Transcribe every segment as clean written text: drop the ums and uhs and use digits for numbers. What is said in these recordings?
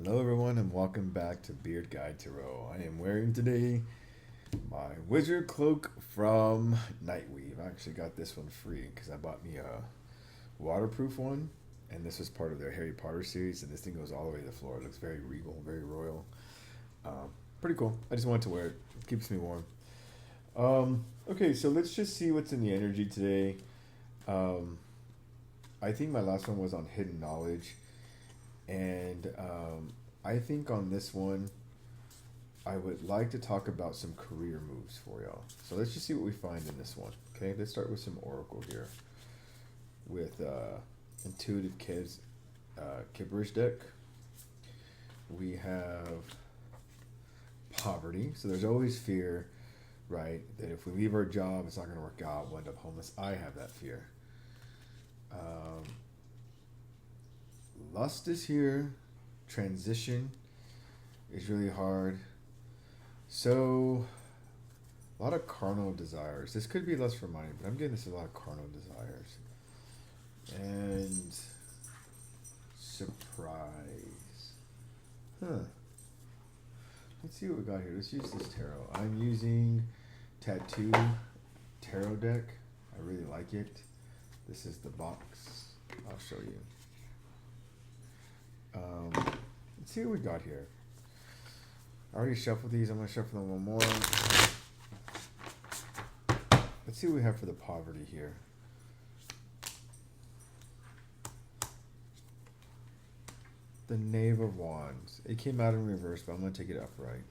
Hello, everyone, and welcome back to Beard Guide Tarot. I am wearing today my wizard cloak from Nightweave. I actually got this one free because I bought me a waterproof one, and this was part of their Harry Potter series. And this thing goes all the way to the floor. It looks very regal, very royal. Pretty cool. I just wanted to wear it. It keeps me warm. Okay, so let's just see what's in the energy today. Um, I think my last one was on hidden knowledge. And I think on this one, I would like to talk about some career moves for y'all. So let's just see what we find in this one. Okay, let's start with some oracle here with Intuitive Kids Kipperish deck. We have poverty. So there's always fear, right? That if we leave our job, it's not going to work out. We'll end up homeless. I have that fear. Lust is here. Transition is really hard. So, a lot of carnal desires. This could be lust for money, but I'm getting this a lot of carnal desires. And surprise. Huh. Let's see what we got here. Let's use this tarot. I'm using Tattoo Tarot deck. I really like it. This is the box. I'll show you. Let's see what we got here. I already shuffled these. I'm going to shuffle them one more. Let's see what we have for the poverty here. The Knave of Wands. It came out in reverse, but I'm going to take it upright.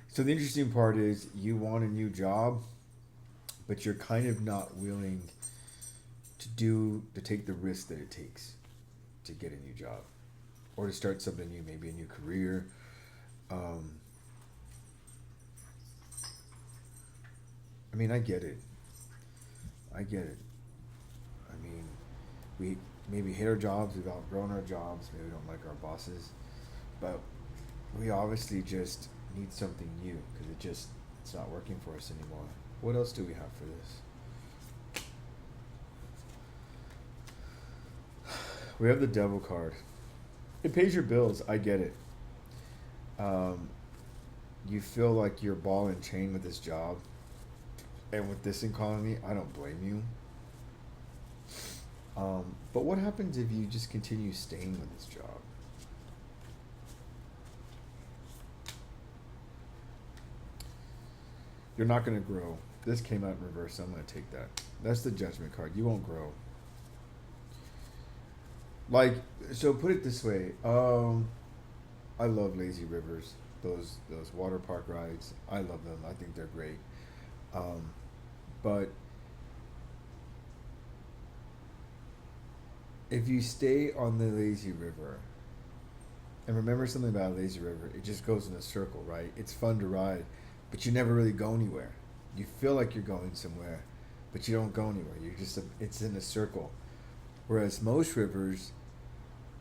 So the interesting part is you want a new job, but you're kind of not willing to take the risk that it takes to get a new job or to start something new, maybe a new career. I mean, I get it. I mean, we maybe hate our jobs, we've outgrown our jobs, maybe we don't like our bosses, but we obviously just need something new because it's not working for us anymore. What else do we have for this? We have the Devil card. It pays your bills. I get it. You feel like you're ball and chain with this job. And with this economy, I don't blame you. But what happens if you just continue staying with this job? You're not going to grow. This came out in reverse, so I'm going to take that. That's the Judgment card. You won't grow. Like, so put it this way. I love lazy rivers. Those water park rides. I love them. I think they're great. But if you stay on the lazy river, and remember something about a lazy river, it just goes in a circle, right? It's fun to ride, but you never really go anywhere. You feel like you're going somewhere, but you don't go anywhere. It's in a circle. Whereas most rivers,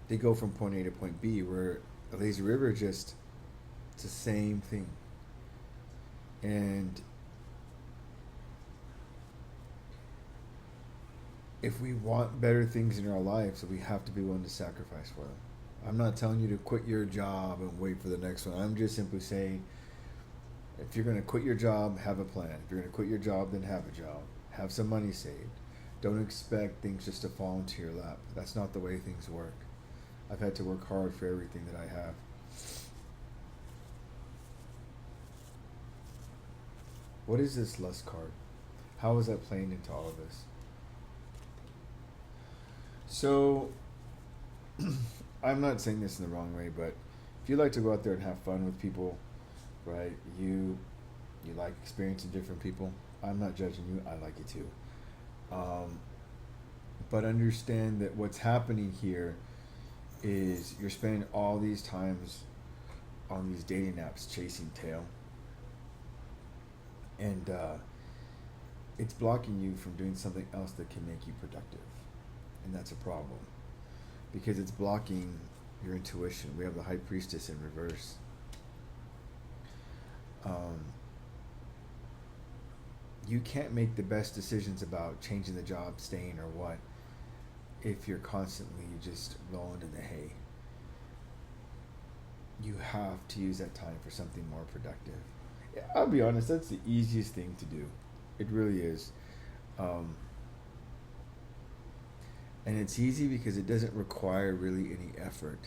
they go from point A to point B, where a lazy river it's the same thing. And if we want better things in our lives, we have to be willing to sacrifice for them. I'm not telling you to quit your job and wait for the next one. I'm just simply saying, if you're going to quit your job, have a plan. If you're going to quit your job, then have a job. Have some money saved. Don't expect things just to fall into your lap. That's not the way things work. I've had to work hard for everything that I have. What is this lust card? How is that playing into all of this? So, I'm not saying this in the wrong way, but if you like to go out there and have fun with people, right? You like experiencing different people. I'm not judging you. I like it too. But understand that what's happening here is you're spending all these times on these dating apps chasing tail. And it's blocking you from doing something else that can make you productive. And that's a problem. Because it's blocking your intuition. We have the High Priestess in reverse. You can't make the best decisions about changing the job, staying, or what if you're constantly just rolling in the hay. You have to use that time for something more productive. Yeah, I'll be honest, that's the easiest thing to do. It really is. Um, and it's easy because it doesn't require really any effort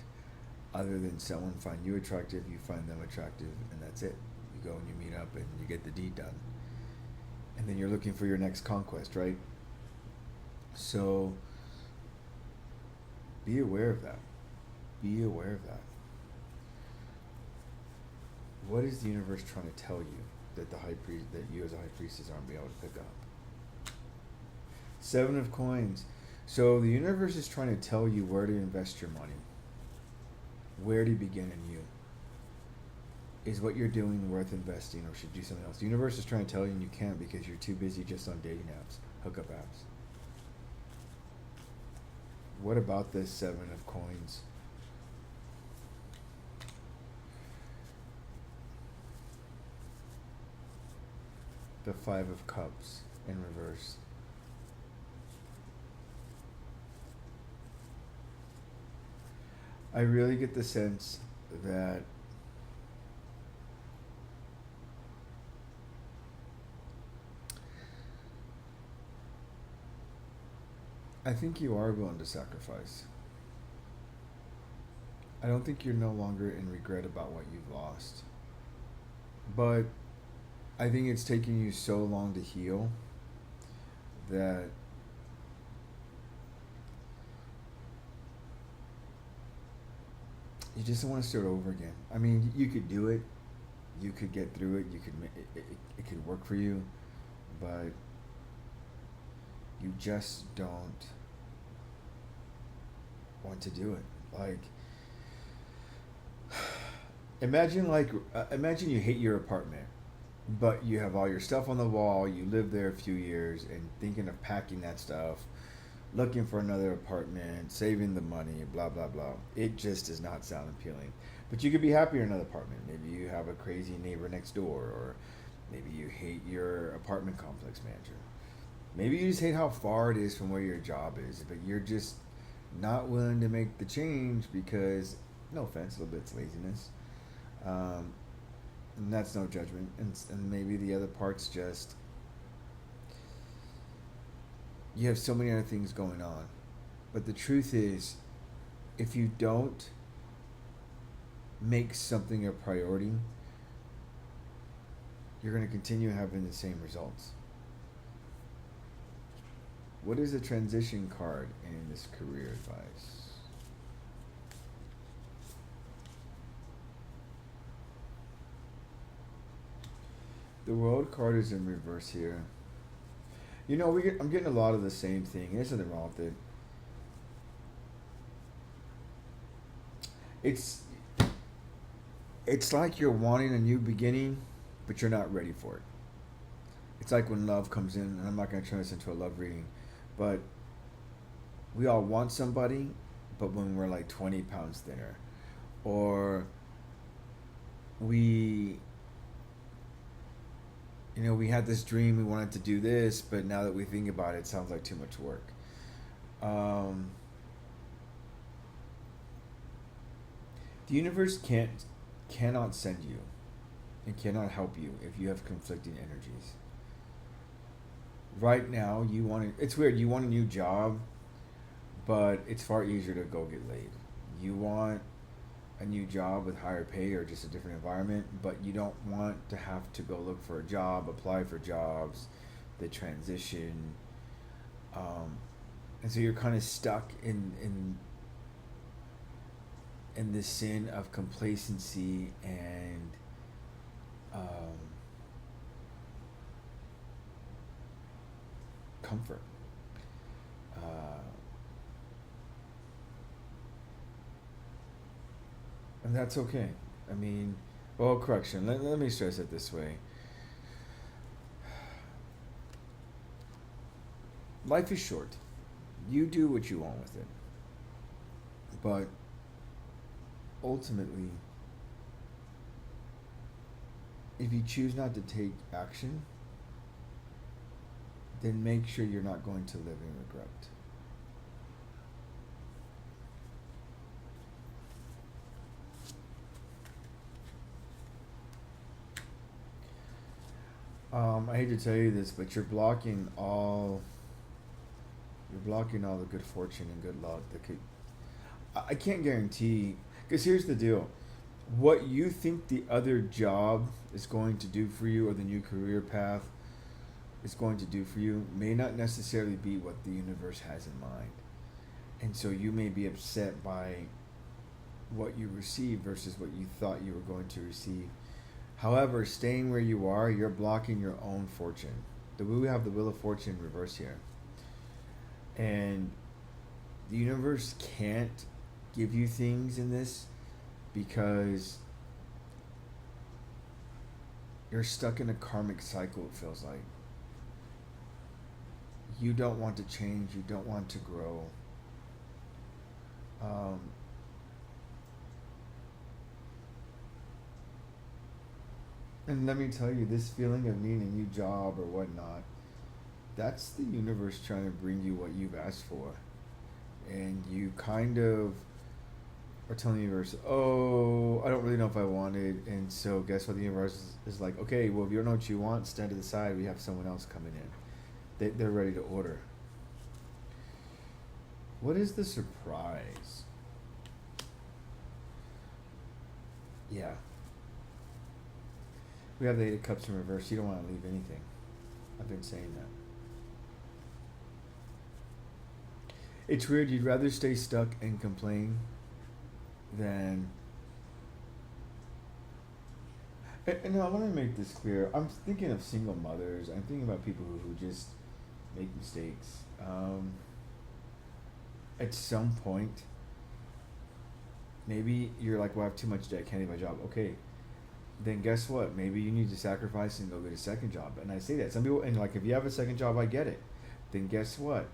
other than someone find you attractive, you find them attractive, and that's it. You go and you meet up and you get the deed done. And then you're looking for your next conquest, right? So be aware of that. Be aware of that. What is the universe trying to tell you that the high priest, that you as a high priestess aren't being able to pick up? Seven of coins. So the universe is trying to tell you where to invest your money. Where to begin in you. Is what you're doing worth investing, or should you do something else? The universe is trying to tell you and you can't because you're too busy just on dating apps, hookup apps. What about this seven of coins? The five of cups in reverse. I really get the sense that I think you are willing to sacrifice. I don't think you're no longer in regret about what you've lost. But I think it's taken you so long to heal that you just don't want to start over again. I mean, you could do it. You could get through it. You could it could work for you, but you just don't want to do it. Like, imagine you hate your apartment, but you have all your stuff on the wall. You live there a few years and thinking of packing that stuff, looking for another apartment, saving the money, blah blah blah. It just does not sound appealing. But you could be happier in another apartment. Maybe you have a crazy neighbor next door, or maybe you hate your apartment complex manager. Maybe you just hate how far it is from where your job is, but you're just not willing to make the change because, no offense, a little bit's laziness. Um, and that's no judgment. And maybe the other part's just you have so many other things going on. But the truth is, if you don't make something a priority, you're going to continue having the same results. What is the transition card in this career advice? The World card is in reverse here. You know, I'm getting a lot of the same thing. There's nothing wrong with it. It's like you're wanting a new beginning, but you're not ready for it. It's like when love comes in, and I'm not going to turn this into a love reading, but we all want somebody, but when we're like 20 pounds thinner, or we we had this dream, we wanted to do this, but now that we think about it, it sounds like too much work. The universe cannot send you and cannot help you if you have conflicting energies. Right now, it's weird, you want a new job, but it's far easier to go get laid. You want a new job with higher pay or just a different environment, but you don't want to have to go look for a job, apply for jobs, the transition, and so you're kind of stuck in the sin of complacency and comfort. And that's okay. I mean, well, correction. Let me stress it this way. Life is short. You do what you want with it. But ultimately, if you choose not to take action, then make sure you're not going to live in regret. I hate to tell you this, but you're blocking all the good fortune and good luck that could. I can't guarantee, because here's the deal: what you think the other job is going to do for you, or the new career path is going to do for you, may not necessarily be what the universe has in mind, and so you may be upset by what you receive versus what you thought you were going to receive. However, staying where you are, you're blocking your own fortune. We have the wheel of fortune in reverse here, and the universe can't give you things in this because you're stuck in a karmic cycle. It feels like you don't want to change, you don't want to grow. um, and let me tell you, this feeling of needing a new job or whatnot, that's the universe trying to bring you what you've asked for. And you kind of are telling the universe, oh, I don't really know if I want it. And so, guess what? The universe is like, okay, well, if you don't know what you want, stand to the side. We have someone else coming in. They're ready to order. What is the surprise? Yeah. We have the Eight of Cups in reverse. You don't want to leave anything. I've been saying that. It's weird. You'd rather stay stuck and complain than. And I want to make this clear. I'm thinking of single mothers. I'm thinking about people who just make mistakes. At some point, maybe you're like, well, I have too much debt, can't leave my job. Okay, then guess what? Maybe you need to sacrifice and go get a second job. And I say that. Some people, and like, if you have a second job, I get it. Then guess what?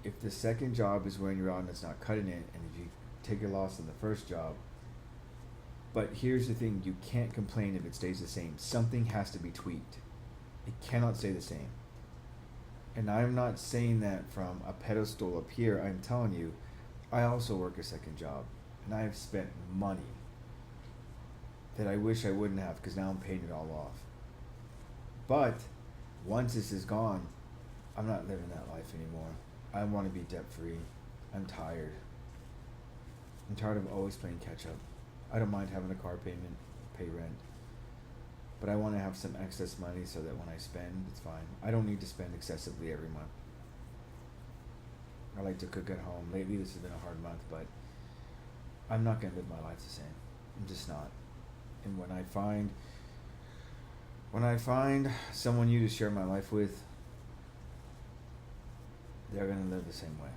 If the second job is wearing you out and it's not cutting it, and if you take a loss in the first job, but here's the thing, you can't complain if it stays the same. Something has to be tweaked. It cannot stay the same. And I'm not saying that from a pedestal up here. I'm telling you, I also work a second job. And I have spent money that I wish I wouldn't have, because now I'm paying it all off. But once this is gone, I'm not living that life anymore. I want to be debt free. I'm tired. I'm tired of always playing catch up. I don't mind having a car payment, pay rent. But I want to have some excess money so that when I spend, it's fine. I don't need to spend excessively every month. I like to cook at home. Lately, this has been a hard month, but I'm not going to live my life the same. I'm just not. And when I find someone new to share my life with, they're going to live the same way.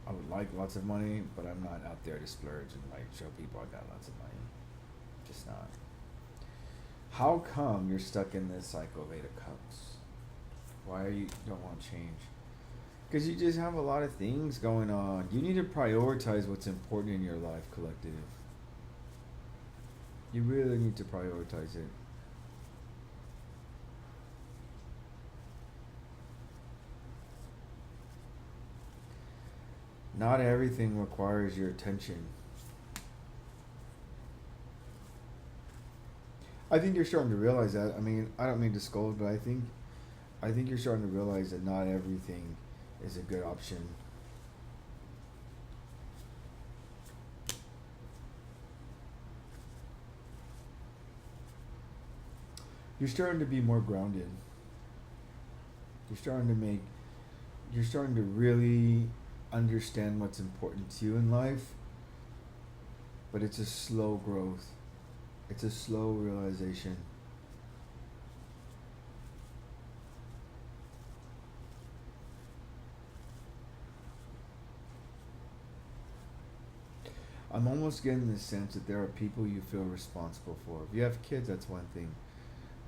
I would like lots of money, but I'm not out there to splurge and like show people I got lots of money. Just not. How come you're stuck in this cycle of Eight of Cups? Why are you don't want to change? Because you just have a lot of things going on. You need to prioritize what's important in your life, collective. You really need to prioritize it. Not everything requires your attention. I think you're starting to realize that. I mean, I don't mean to scold, but I think you're starting to realize that not everything is a good option. You're starting to be more grounded. You're starting to make you're starting to really understand what's important to you in life, but it's a slow growth. It's a slow realization. I'm almost getting the sense that there are people you feel responsible for. If you have kids, that's one thing.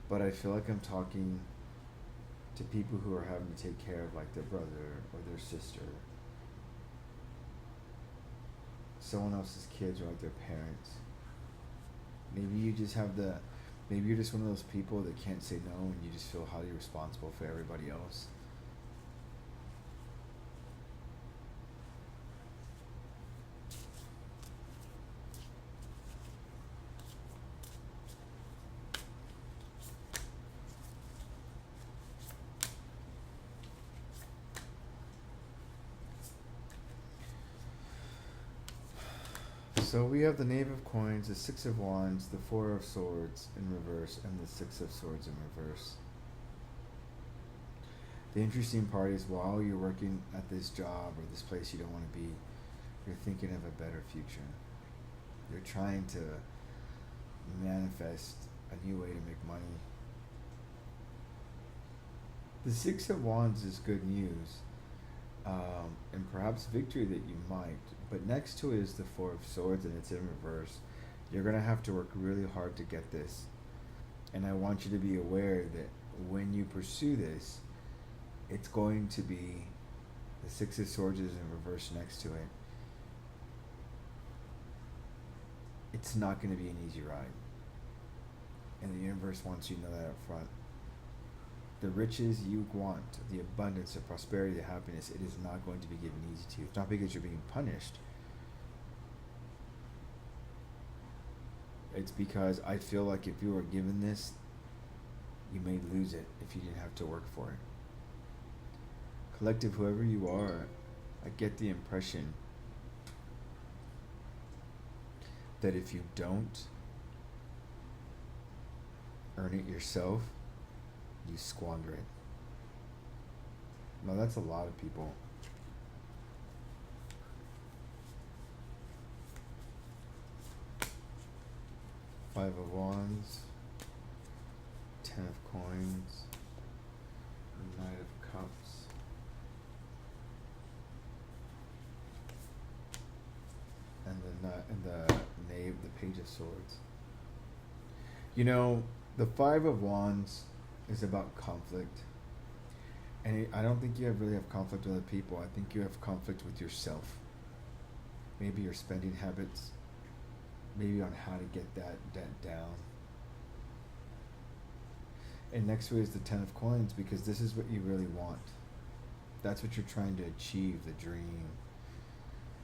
But I feel like I'm talking to people who are having to take care of like their brother or their sister, someone else's kids, or like their parents. Maybe you just have maybe you're just one of those people that can't say no and you just feel highly responsible for everybody else. So we have the Knave of Coins, the Six of Wands, the Four of Swords in reverse, and the Six of Swords in reverse. The interesting part is while you're working at this job or this place you don't want to be, you're thinking of a better future. You're trying to manifest a new way to make money. The Six of Wands is good news, and perhaps victory that you might. But next to it is the Four of Swords, and it's in reverse. You're going to have to work really hard to get this. And I want you to be aware that when you pursue this, it's going to be the Six of Swords is in reverse next to it. It's not going to be an easy ride. And the universe wants you to know that up front. The riches you want, the abundance, the prosperity, the happiness, it is not going to be given easy to you. It's not because you're being punished. It's because I feel like if you were given this, you may lose it if you didn't have to work for it. Collective, whoever you are, I get the impression that if you don't earn it yourself, you squander it. Now that's a lot of people. Five of Wands, Ten of Coins, Knight of Cups, and the Knave, the Page of Swords. You know, the Five of Wands is about conflict, and I don't think you really have conflict with other people. I think you have conflict with yourself. Maybe your spending habits, maybe on how to get that debt down. And next to it is the Ten of Coins, because this is what you really want. That's what you're trying to achieve, the dream,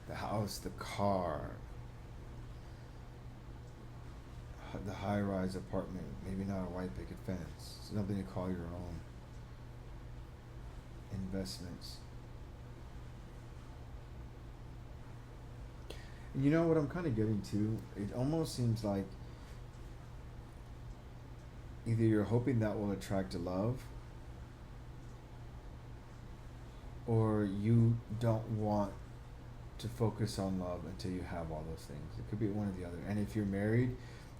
the house, the car, the high-rise apartment, maybe not a white picket fence, something to call your own, investments. And you know what I'm kind of getting to? It almost seems like either you're hoping that will attract love, or you don't want to focus on love until you have all those things. It could be one or the other. And if you're married,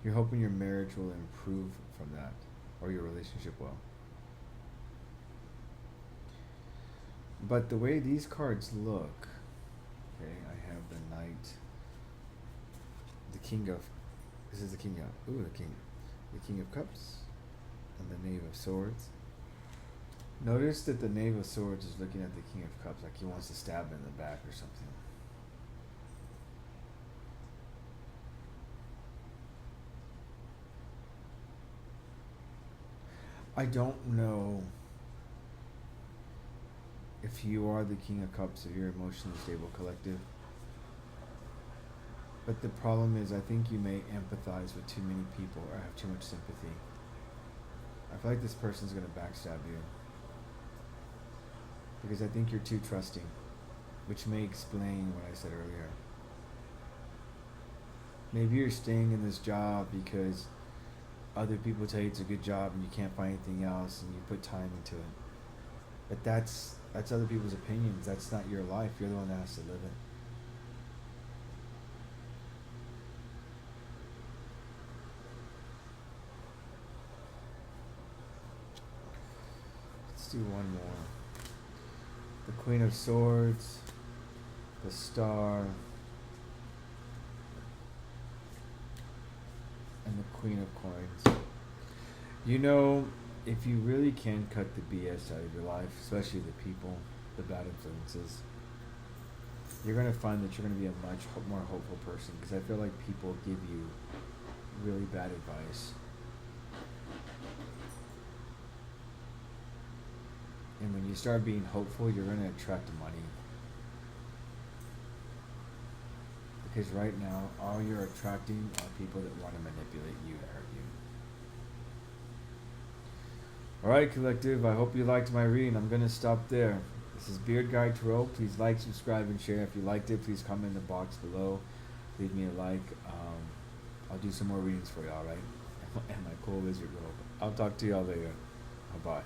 you're hoping your marriage will improve from that, or your relationship will. But the way these cards look, okay, I have the Knight, the King of, this is the King of, the King of Cups, and the Knave of Swords. Notice that the Knave of Swords is looking at the King of Cups like he wants to stab him in the back or something. I don't know if you are the King of Cups, if you're emotionally stable collective. But the problem is, I think you may empathize with too many people or have too much sympathy. I feel like this person's going to backstab you. Because I think you're too trusting, which may explain what I said earlier. Maybe you're staying in this job because other people tell you it's a good job and you can't find anything else and you put time into it. But that's other people's opinions. That's not your life. You're the one that has to live it. Let's do one more. The Queen of Swords, the Star, and the Queen of Coins. You know, if you really can cut the BS out of your life, especially the people, the bad influences, you're going to find that you're going to be a much more hopeful person, because I feel like people give you really bad advice. And when you start being hopeful, you're going to attract money. Because right now, all you're attracting are people that want to manipulate you and hurt you. Alright, collective, I hope you liked my reading. I'm going to stop there. This is Beard Guy Tarot. Please like, subscribe, and share. If you liked it, please comment in the box below. Leave me a like. I'll do some more readings for you, alright? And my cool wizard robe. I'll talk to y'all later. Bye bye.